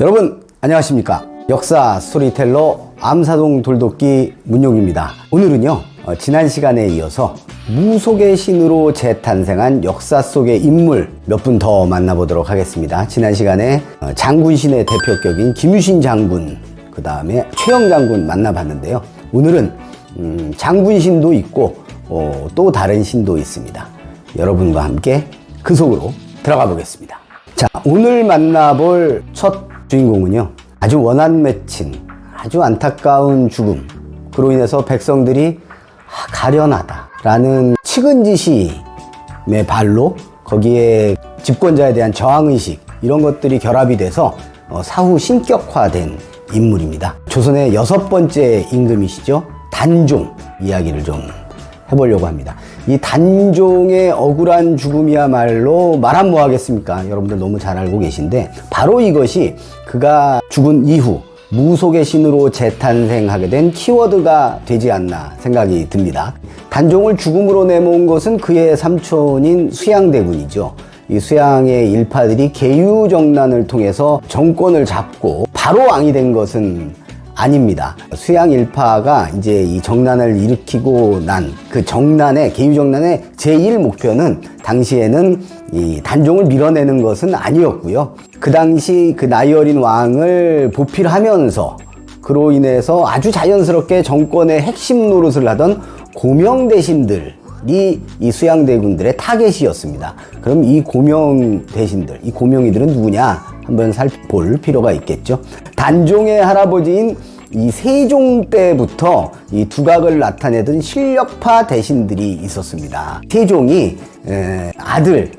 여러분 안녕하십니까. 역사 스토리텔러 암사동 돌도끼 문용입니다. 오늘은요 지난 시간에 이어서 무속의 신으로 재탄생한 역사 속의 인물 몇 분 더 만나보도록 하겠습니다. 지난 시간에 장군신의 대표격인 김유신 장군, 그 다음에 최영 장군 만나봤는데요. 오늘은 장군신도 있고 또 다른 신도 있습니다. 여러분과 함께 그 속으로 들어가 보겠습니다. 자, 오늘 만나볼 첫 주인공은요, 아주 원한 맺힌 아주 안타까운 죽음, 그로 인해서 백성들이 가련하다라는 측은지심의 발로 거기에 집권자에 대한 저항의식, 이런 것들이 결합이 돼서 사후 신격화된 인물입니다. 조선의 6번째 임금이시죠. 단종 이야기를 좀 해보려고 합니다. 이 단종의 억울한 죽음이야말로 말하면 뭐하겠습니까? 여러분들 너무 잘 알고 계신데, 바로 이것이 그가 죽은 이후 무속의 신으로 재탄생하게 된 키워드가 되지 않나 생각이 듭니다. 단종을 죽음으로 내모은 것은 그의 삼촌인 수양대군이죠. 이 수양의 일파들이 계유정난을 통해서 정권을 잡고 바로 왕이 된 것은 아닙니다. 수양 일파가 이제 이 정난을 일으키고 난 그 정난의, 계유정난의 제1 목표는 당시에는 이 단종을 밀어내는 것은 아니었고요. 그 당시 그 나이 어린 왕을 보필하면서 그로 인해서 아주 자연스럽게 정권의 핵심 노릇을 하던 고명대신들이 이 수양대군들의 타겟이었습니다. 그럼 이 고명대신들, 이 고명이들은 누구냐 한번 살펴볼 필요가 있겠죠. 단종의 할아버지인 이 세종 때부터 이 두각을 나타내던 실력파 대신들이 있었습니다. 세종이 아들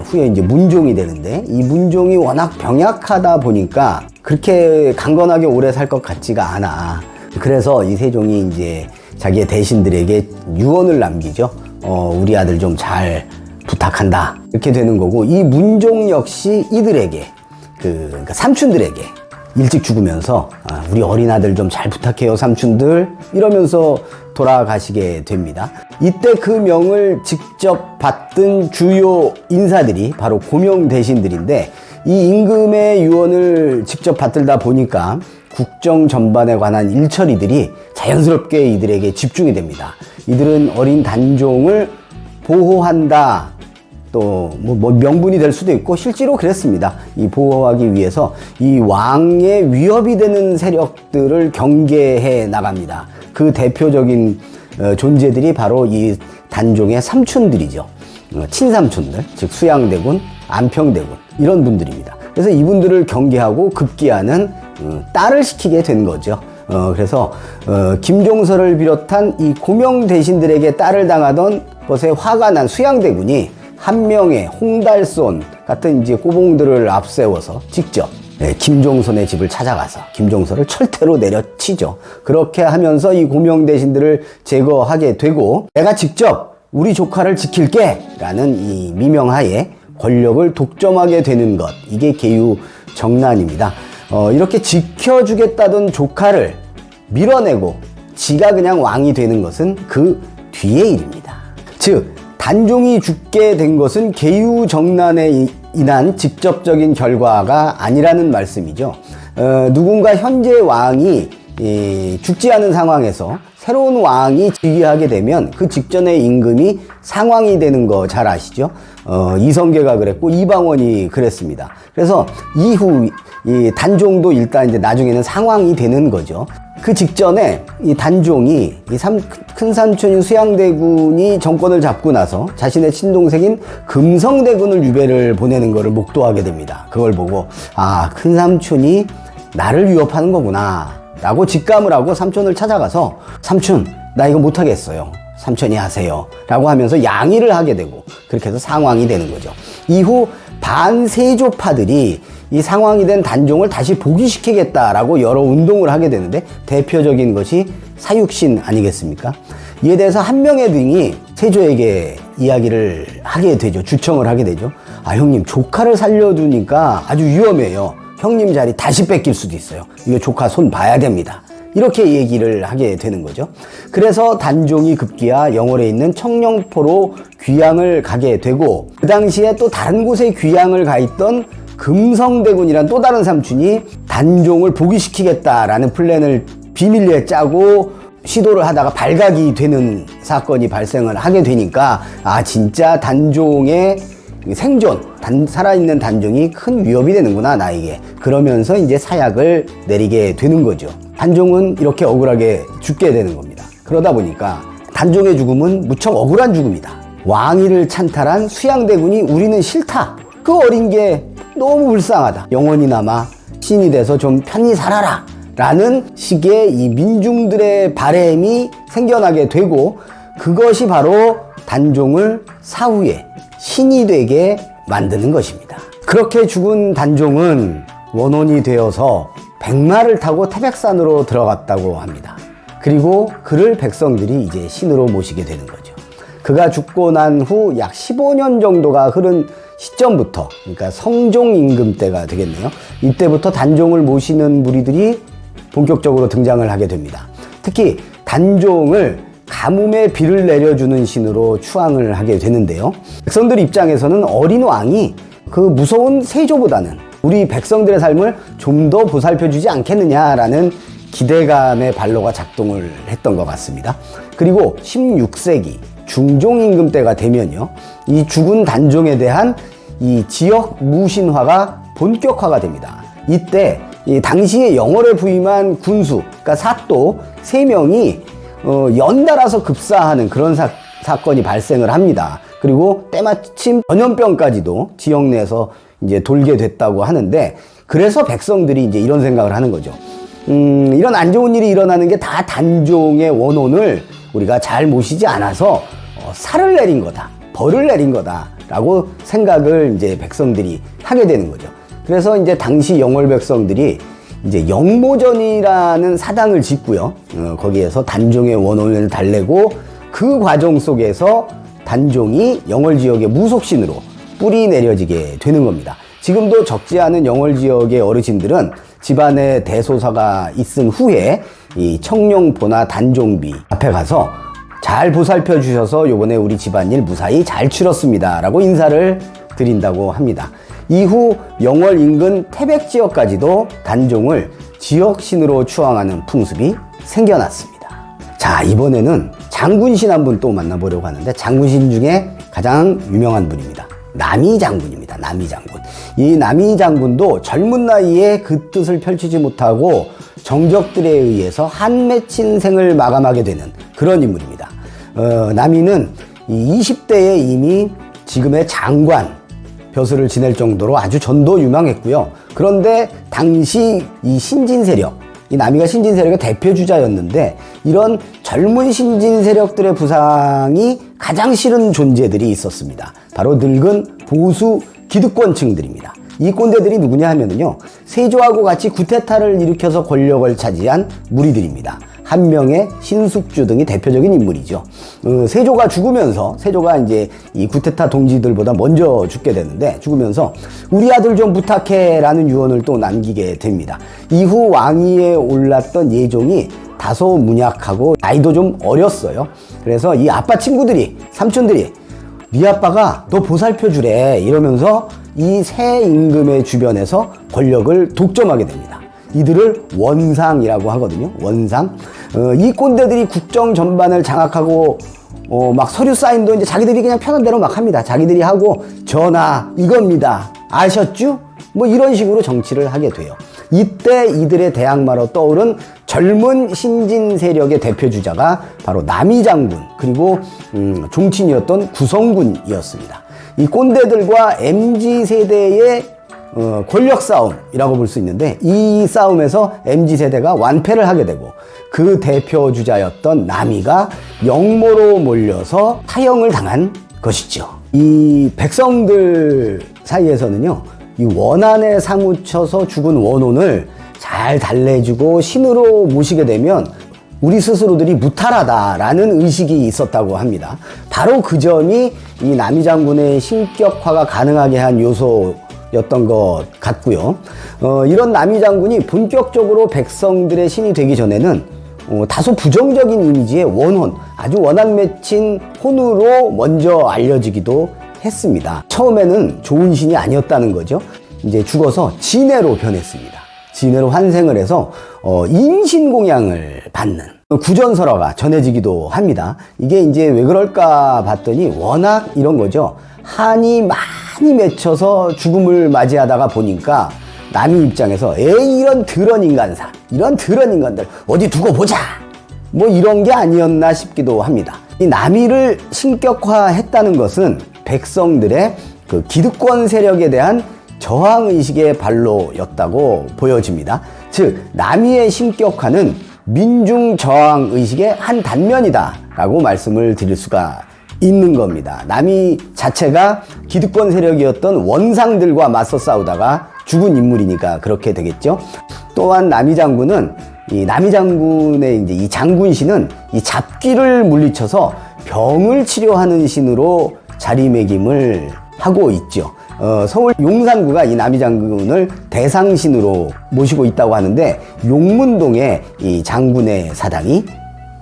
후에 이제 문종이 되는데, 이 문종이 워낙 병약하다 보니까 그렇게 강건하게 오래 살 것 같지가 않아. 그래서 이 세종이 이제 자기의 대신들에게 유언을 남기죠. 우리 아들 좀 잘 부탁한다, 이렇게 되는 거고, 이 문종 역시 이들에게 그러니까 삼촌들에게 일찍 죽으면서 우리 어린 아들 좀 잘 부탁해요 삼촌들, 이러면서 돌아가시게 됩니다. 이때 그 명을 직접 받던 주요 인사들이 바로 고명 대신들인데, 이 임금의 유언을 직접 받들다 보니까 국정 전반에 관한 일처리들이 자연스럽게 이들에게 집중이 됩니다. 이들은 어린 단종을 보호한다, 또 뭐 명분이 될 수도 있고 실제로 그랬습니다. 이 보호하기 위해서 이 왕의 위협이 되는 세력들을 경계해 나갑니다. 그 대표적인 존재들이 바로 이 단종의 삼촌들이죠. 친삼촌들, 즉 수양대군, 안평대군, 이런 분들입니다. 그래서 이분들을 경계하고 급기야는 딸을 시키게 된 거죠. 그래서 김종서를 비롯한 이 고명 대신들에게 딸을 당하던 것에 화가 난 수양대군이 한 명의 홍달손 같은 이제 꼬봉들을 앞세워서 직접 김종선의 집을 찾아가서 김종서를 철퇴로 내려치죠. 그렇게 하면서 이 고명 대신들을 제거하게 되고, 내가 직접 우리 조카를 지킬게 라는 이 미명하에 권력을 독점하게 되는 것, 이게 계유정난입니다. 이렇게 지켜주겠다던 조카를 밀어내고 지가 그냥 왕이 되는 것은 그 뒤의 일입니다. 즉 단종이 죽게 된 것은 계유정난에 인한 직접적인 결과가 아니라는 말씀이죠. 누군가 현재 왕이 죽지 않은 상황에서 새로운 왕이 즉위하게 되면 그 직전의 임금이 상왕이 되는 거 잘 아시죠? 이성계가 그랬고 이방원이 그랬습니다. 그래서 이후 이 단종도 일단 이제 나중에는 상왕이 되는 거죠. 그 직전에 이 단종이 큰 삼촌인 수양대군이 정권을 잡고 나서 자신의 친동생인 금성대군을 유배를 보내는 것을 목도하게 됩니다. 그걸 보고 큰 삼촌이 나를 위협하는 거구나 라고 직감을 하고 삼촌을 찾아가서, 삼촌 나 이거 못하겠어요, 삼촌이 하세요 라고 하면서 양의를 하게 되고, 그렇게 해서 상왕이 되는 거죠. 이후 반세조파들이 이 상왕이 된 단종을 다시 복위시키겠다라고 여러 운동을 하게 되는데, 대표적인 것이 사육신 아니겠습니까? 이에 대해서 한 명의 등이 세조에게 이야기를 하게 되죠. 주청을 하게 되죠. 형님 조카를 살려두니까 아주 위험해요. 형님 자리 다시 뺏길 수도 있어요. 이거 조카 손 봐야 됩니다. 이렇게 얘기를 하게 되는 거죠. 그래서 단종이 급기야 영월에 있는 청령포로 귀양을 가게 되고, 그 당시에 또 다른 곳에 귀양을 가 있던 금성대군이란 또 다른 삼촌이 단종을 복위시키겠다라는 플랜을 비밀리에 짜고 시도를 하다가 발각이 되는 사건이 발생을 하게 되니까 진짜 단종의 생존, 살아있는 단종이 큰 위협이 되는구나 나에게. 그러면서 이제 사약을 내리게 되는 거죠. 단종은 이렇게 억울하게 죽게 되는 겁니다. 그러다 보니까 단종의 죽음은 무척 억울한 죽음이다. 왕위를 찬탈한 수양대군이 우리는 싫다. 그 어린 게 너무 불쌍하다. 영원히 남아 신이 돼서 좀 편히 살아라 라는 식의 이 민중들의 바램이 생겨나게 되고, 그것이 바로 단종을 사후에 신이 되게 만드는 것입니다. 그렇게 죽은 단종은 원혼이 되어서 백마를 타고 태백산으로 들어갔다고 합니다. 그리고 그를 백성들이 이제 신으로 모시게 되는 거죠. 그가 죽고 난 후 약 15년 정도가 흐른 시점부터, 그러니까 성종 임금 때가 되겠네요. 이때부터 단종을 모시는 무리들이 본격적으로 등장을 하게 됩니다. 특히 단종을 가뭄에 비를 내려주는 신으로 추앙을 하게 되는데요. 백성들 입장에서는 어린 왕이 그 무서운 세조보다는 우리 백성들의 삶을 좀 더 보살펴주지 않겠느냐라는 기대감의 발로가 작동을 했던 것 같습니다. 그리고 16세기 중종 임금 때가 되면요, 이 죽은 단종에 대한 이 지역 무신화가 본격화가 됩니다. 이때 이 당시에 영월에 부임한 군수, 그러니까 사또 3명이 연달아서 급사하는 그런 사건이 발생을 합니다. 그리고 때마침 전염병까지도 지역 내에서 이제 돌게 됐다고 하는데, 그래서 백성들이 이제 이런 생각을 하는 거죠. 이런 안 좋은 일이 일어나는 게 다 단종의 원혼을 우리가 잘 모시지 않아서 살을 내린 거다, 벌을 내린 거다라고 생각을 이제 백성들이 하게 되는 거죠. 그래서 이제 당시 영월 백성들이 이제 영모전이라는 사당을 짓고요. 거기에서 단종의 원혼을 달래고, 그 과정 속에서 단종이 영월 지역의 무속신으로 뿌리 내려지게 되는 겁니다. 지금도 적지 않은 영월 지역의 어르신들은 집안에 대소사가 있은 후에 이 청룡보나 단종비 앞에 가서 잘 보살펴 주셔서 요번에 우리 집안일 무사히 잘 치렀습니다 라고 인사를 드린다고 합니다. 이후 영월 인근 태백 지역까지도 단종을 지역신으로 추앙하는 풍습이 생겨났습니다. 자, 이번에는 장군신 한 분 또 만나보려고 하는데, 장군신 중에 가장 유명한 분입니다. 남이 장군입니다. 남이 장군. 이 남이 장군도 젊은 나이에 그 뜻을 펼치지 못하고 정적들에 의해서 한 맺힌 생을 마감하게 되는 그런 인물입니다. 남이는 이 20대에 이미 지금의 장관 벼슬을 지낼 정도로 아주 전도 유망했고요. 그런데 당시 이 신진 세력, 이 남이가 신진 세력의 대표 주자였는데, 이런 젊은 신진 세력들의 부상이 가장 싫은 존재들이 있었습니다. 바로 늙은 보수 기득권층들입니다. 이 꼰대들이 누구냐 하면은요, 세조하고 같이 쿠데타를 일으켜서 권력을 차지한 무리들입니다. 한명의, 신숙주 등이 대표적인 인물이죠. 세조가 죽으면서, 세조가 이제 이 쿠데타 동지들보다 먼저 죽게 되는데, 죽으면서 우리 아들 좀 부탁해 라는 유언을 또 남기게 됩니다. 이후 왕위에 올랐던 예종이 다소 문약하고 나이도 좀 어렸어요. 그래서 이 아빠 친구들이, 삼촌들이 네 아빠가 너 보살펴 주래 이러면서 이 새 임금의 주변에서 권력을 독점하게 됩니다. 이들을 원상이라고 하거든요. 원상. 이 꼰대들이 국정 전반을 장악하고 막 서류 사인도 이제 자기들이 그냥 편한 대로 막 합니다. 자기들이 하고, 전하 이겁니다, 아셨죠? 뭐 이런 식으로 정치를 하게 돼요. 이때 이들의 대항마로 떠오른 젊은 신진 세력의 대표 주자가 바로 남이 장군, 그리고 종친이었던 구성군이었습니다. 이 꼰대들과 MZ세대의 권력 싸움이라고 볼 수 있는데, 이 싸움에서 MZ세대가 완패를 하게 되고, 그 대표 주자였던 남이가 영모로 몰려서 사형을 당한 것이죠. 이 백성들 사이에서는요, 이 원한에 사무쳐서 죽은 원혼을 잘 달래주고 신으로 모시게 되면 우리 스스로들이 무탈하다라는 의식이 있었다고 합니다. 바로 그 점이 이 남이 장군의 신격화가 가능하게 한 요소였던 것 같고요. 이런 남이 장군이 본격적으로 백성들의 신이 되기 전에는 다소 부정적인 이미지의 원혼, 아주 원한 맺힌 혼으로 먼저 알려지기도 했습니다. 처음에는 좋은 신이 아니었다는 거죠. 이제 죽어서 진해로 변했습니다. 진해로 환생을 해서 인신공양을 받는 구전설화가 전해지기도 합니다. 이게 이제 왜 그럴까 봤더니 워낙 이런 거죠. 한이 많이 맺혀서 죽음을 맞이하다가 보니까 남의 입장에서 에이 이런 더러운 인간사, 이런 더러운 인간들 어디 두고 보자, 뭐 이런 게 아니었나 싶기도 합니다. 이 남이를 신격화했다는 것은 백성들의 그 기득권 세력에 대한 저항의식의 발로였다고 보여집니다. 즉 남이의 신격화는 민중 저항의식의 한 단면이다 라고 말씀을 드릴 수가 있는 겁니다. 남이 자체가 기득권 세력이었던 원상들과 맞서 싸우다가 죽은 인물이니까 그렇게 되겠죠. 또한 남이 장군은 이 남이 장군의 이제 이 장군신은 이 잡귀를 물리쳐서 병을 치료하는 신으로 자리매김을 하고 있죠. 서울 용산구가 이 남이 장군을 대상신으로 모시고 있다고 하는데 용문동에 이 장군의 사당이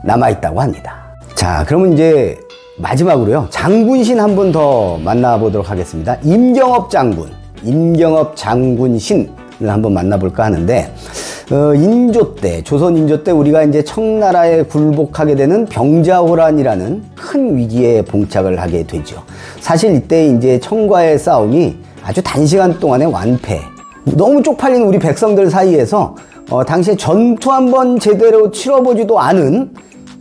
남아있다고 합니다. 자, 그러면 이제 마지막으로요, 장군신 한 분 더 만나보도록 하겠습니다. 임경업 장군, 임경업 장군신을 한번 만나볼까 하는데, 인조 때, 조선 인조 때 우리가 이제 청나라에 굴복하게 되는 병자호란이라는 큰 위기에 봉착을 하게 되죠. 사실 이때 이제 청과의 싸움이 아주 단시간 동안에 완패. 너무 쪽팔린 우리 백성들 사이에서 당시에 전투 한번 제대로 치러보지도 않은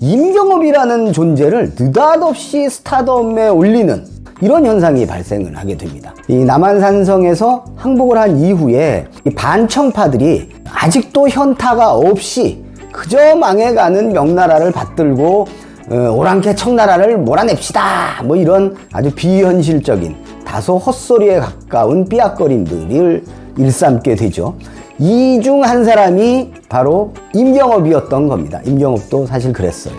임경업이라는 존재를 느닷없이 스타덤에 올리는 이런 현상이 발생을 하게 됩니다. 이 남한산성에서 항복을 한 이후에 이 반청파들이 아직도 현타가 없이 그저 망해가는 명나라를 받들고 오랑캐 청나라를 몰아냅시다, 뭐 이런 아주 비현실적인 다소 헛소리에 가까운 삐약거림들을 일삼게 되죠. 이 중 한 사람이 바로 임경업이었던 겁니다. 임경업도 사실 그랬어요.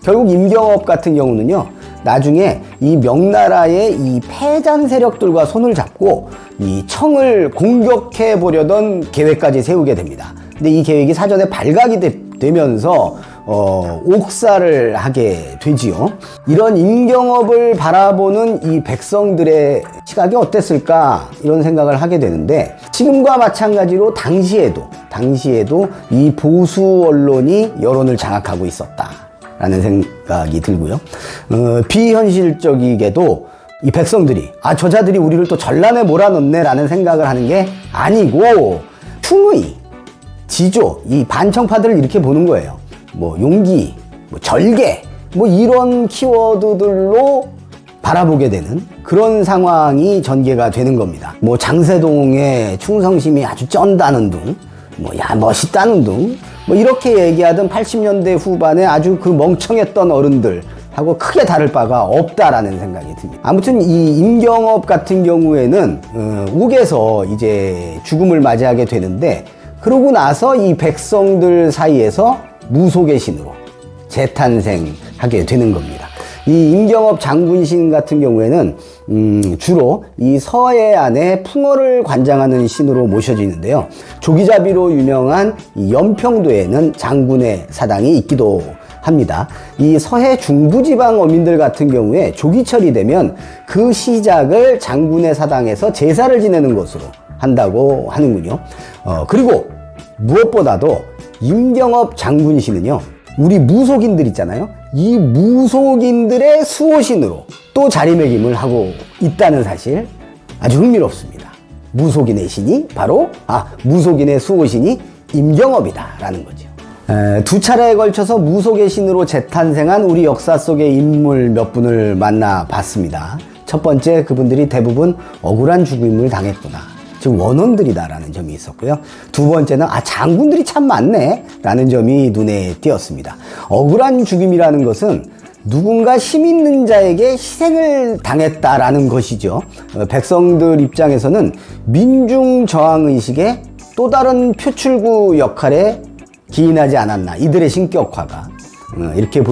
결국 임경업 같은 경우는요, 나중에 이 명나라의 이 패잔 세력들과 손을 잡고 이 청을 공격해 보려던 계획까지 세우게 됩니다. 근데 이 계획이 사전에 발각이 되면서 옥살을 하게 되지요. 이런 임경업을 바라보는 이 백성들의 시각이 어땠을까, 이런 생각을 하게 되는데, 지금과 마찬가지로 당시에도 이 보수 언론이 여론을 장악하고 있었다라는 생각이 들고요. 비현실적이게도 이 백성들이 저자들이 우리를 또 전란에 몰아넣네 라는 생각을 하는 게 아니고, 충의, 지조, 이 반청파들을 이렇게 보는 거예요. 뭐 용기, 뭐 절개, 뭐 이런 키워드들로 바라보게 되는 그런 상황이 전개가 되는 겁니다. 뭐 장세동의 충성심이 아주 쩐다는 둥, 뭐 야 멋있다는 둥, 뭐 이렇게 얘기하던 80년대 후반에 아주 그 멍청했던 어른들 하고 크게 다를 바가 없다라는 생각이 듭니다. 아무튼 이 임경업 같은 경우에는 옥에서 이제 죽음을 맞이하게 되는데, 그러고 나서 이 백성들 사이에서 무속의 신으로 재탄생하게 되는 겁니다. 이 임경업 장군신 같은 경우에는 주로 이 서해안의 풍어를 관장하는 신으로 모셔지는데요. 조기자비로 유명한 이 연평도에는 장군의 사당이 있기도 합니다. 이 서해 중부지방 어민들 같은 경우에 조기철이 되면 그 시작을 장군의 사당에서 제사를 지내는 것으로 한다고 하는군요. 그리고 무엇보다도 임경업 장군신은요, 우리 무속인들 있잖아요. 이 무속인들의 수호신으로 또 자리매김을 하고 있다는 사실, 아주 흥미롭습니다. 무속인의 신이 바로 무속인의 수호신이 임경업이다라는 거죠. 두 차례에 걸쳐서 무속의 신으로 재탄생한 우리 역사 속의 인물 몇 분을 만나봤습니다. 첫 번째, 그분들이 대부분 억울한 죽음을 당했구나, 즉 원혼들이다라는 점이 있었고요. 두 번째는 장군들이 참 많네 라는 점이 눈에 띄었습니다. 억울한 죽임이라는 것은 누군가 힘 있는 자에게 희생을 당했다라는 것이죠. 백성들 입장에서는 민중 저항의식의 또 다른 표출구 역할에 기인하지 않았나, 이들의 신격화가 이렇게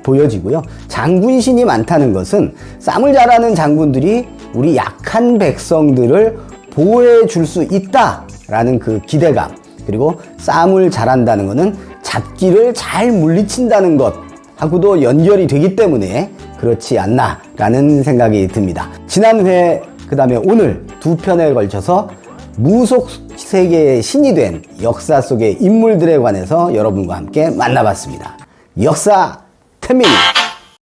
보여지고요. 장군신이 많다는 것은 쌈을 잘하는 장군들이 우리 약한 백성들을 보호해 줄 수 있다라는 그 기대감, 그리고 쌈을 잘한다는 것은 잡기를 잘 물리친다는 것하고도 연결이 되기 때문에 그렇지 않나라는 생각이 듭니다. 지난 회, 그 다음에 오늘 두 편에 걸쳐서 무속 세계의 신이 된 역사 속의 인물들에 관해서 여러분과 함께 만나봤습니다. 역사 태민이